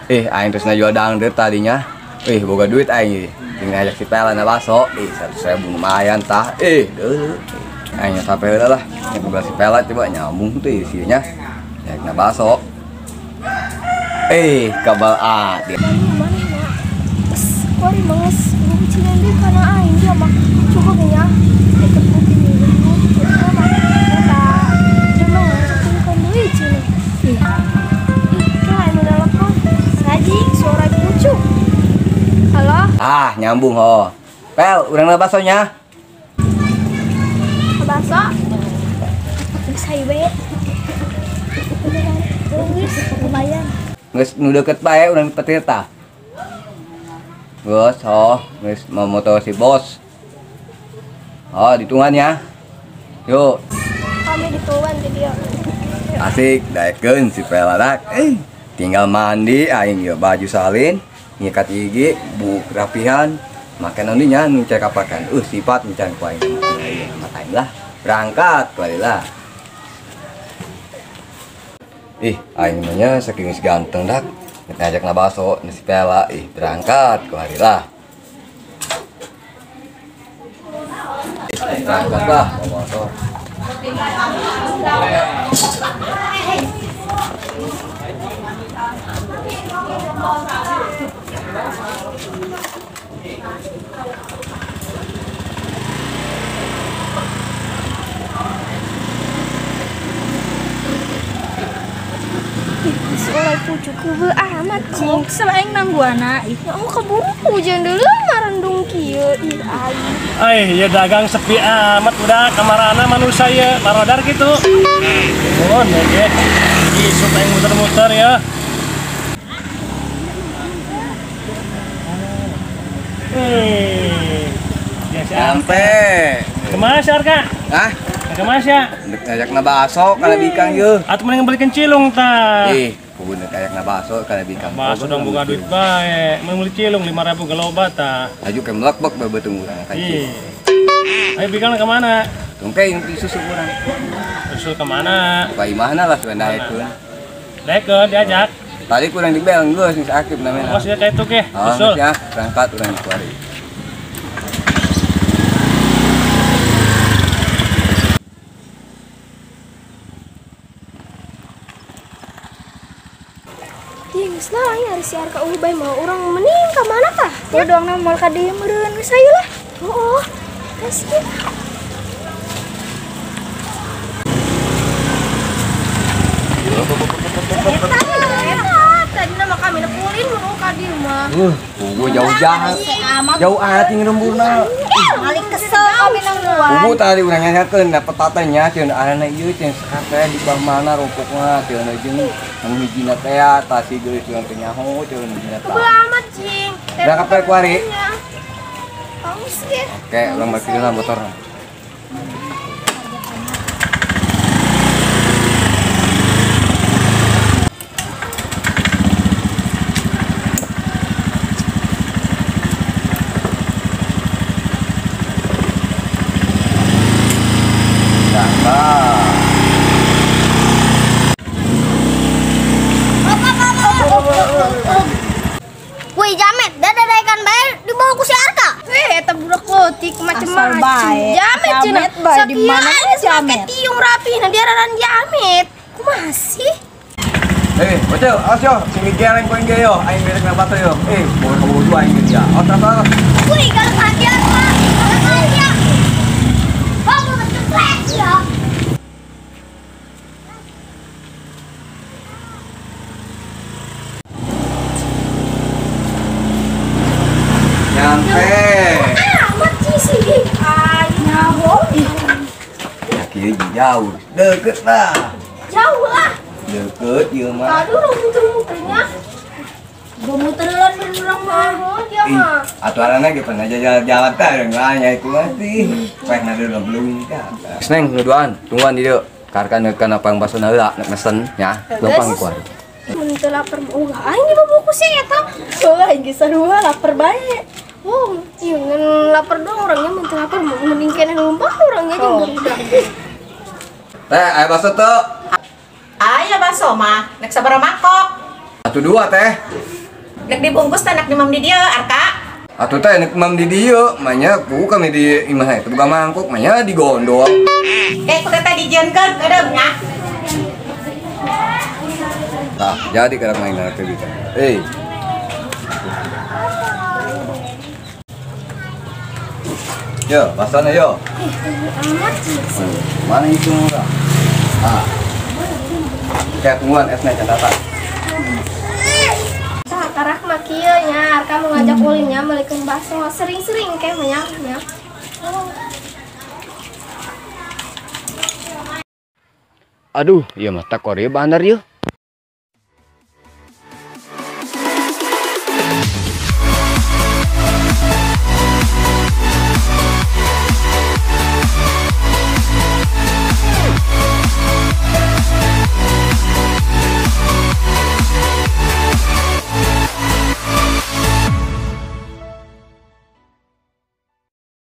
Aing terus jual dangdut tadinya. Boga duit aing tinggal ngajak si Pela na baso. 100.000 lumayan tah. Deuh. Aing sampai heula lah. Yang boga si Pela coba nyambung tuh isinya. Ngajak na baso. Kabal dia. Kori mangas bucinan dia karena aing dia mah cukup ya. Dekat bukit ini dulu. Sama. Dia mah ngajakin duit sini. Suara cucu. Halo? Nyambung ho. Pel, urang na basonya. Baso? Bisa ibe. Geus lumayan. Geus nu deukeut bae urang petir tah. Geus geus mau moto si bos. Ditungan ya. Yuk. Kami ditungan di dia. Asik, daekeun si Pela dak. Tinggal mandi, aing ya baju salin, ngikat gigi, bu rapihan, makan ondinya nuncek apakan. Sifat nuncek ku aing. Matain lah, berangkat kali lah. Aing namanya saking ganteng dak. Ngajak na baso, si Pela, berangkat ku hari lah. Berangkat lah, baso. Sekolah pucuku be amat cing selain nangguana keburu hujan dulu marandung kieu ya dagang sepi amat udah kamarana manusia ya marodar gitu. Oke. Isu yang muter-muter ya. Sampai. Kemana sih Arka? Kemana sih? Ngajak na baso kana bikang yeuh. Atuh mending belikan cilung tah. Kudu ngajak na baso kana bikang. Baso dong buka duit bae. Mun beli cilung 5.000 geloba tah. Aju ke melekbek bae beuteung urang kancing. Ayo bikang kemana? Tungke yang disusul urang. Susul kemana? Ka imahna lah sudah daekeun. Daekeun diajak. Tadi kurang dibel geus geus aktif namanya. Bos ya kayak itu ke. Susul. Ya, berangkat urang kuari. Geus lah aya si Arka ubay mau urang mending ka mana tah? Dodong na moal ka dieu meureun geus aya lah. Kasih. Tadi nama kami nepulin mau ka dieu mah. Jauh jahat. Jauh ati ngrembuna. Balik kesel kami nang luar. Tadi urang nyanyakeun da petatanya ceun arana ieu ceun sakate di bawah mana rupukna ceun jeung anu hijina teh tah si geulis urang teh nyaho ceun hijina tah. Amat cing. Berangkat bae kuari. Paus ge. Oke, urang balik dulu motorna. Woi Jamet, dadadaikan bayar dibawa ku si Arka. Eta budak lotik macem-macem. Jamet cenah. Di mana Jamet? Tiung rapi na diaranan Jamet. Kumaha sih? Bocil, awas yo, sini geleng poin ge yo, aing beres na bato yo. Bawa kamu dua aing ge dia. Awas. Woi, galak hadian Pak. Galak hadian. Bawa ceplek ya. Nyampe. Amat sih. Nyaho. Kieu jauh, deukeut lah. Jauh lah. Deukeut ieu mah. Aduh, muter-muternya. Gua muteran beneran mah. Dia mah. Aturannya gitu aja jalan-jalan teh nggaknya itu mati. Peh na dulu belum ka. Seneng nuduan, tungguan di dieu. Karkan neukeun apa yang baso heula nek mesen nya. Gampang iku. Mun teu lapar mah aing di buku sih eta. Oh, aing geus sarua lapar bae. Oh, ieu ngan lapar dong orangnya mun teu lapar mending keneh numpang orangnya jeung budak. Teh, aya baso teu? Aya baso mah, nek sabaraha mangkok. Atuh dua teh. Nek dibungkus teh nek dimam di dieu, Arka. Atuh teh nek mam di dieu, manya ku kami di imah itu bukan mangkuk, manya digondol. Ku teh dijieunkeun kedeum nya. Tah, jadi kada mainan teh gitu. Yo, basana yo. Amat sih. Mana itu murah? Ah. Kayak tungguan esnya catatan. Tah karak mah kieu nya, Arka mau ngajak ulinnya melikeun baso sering-sering kayak mah nya. Aduh, iya mah tak Korea bandar yeuh.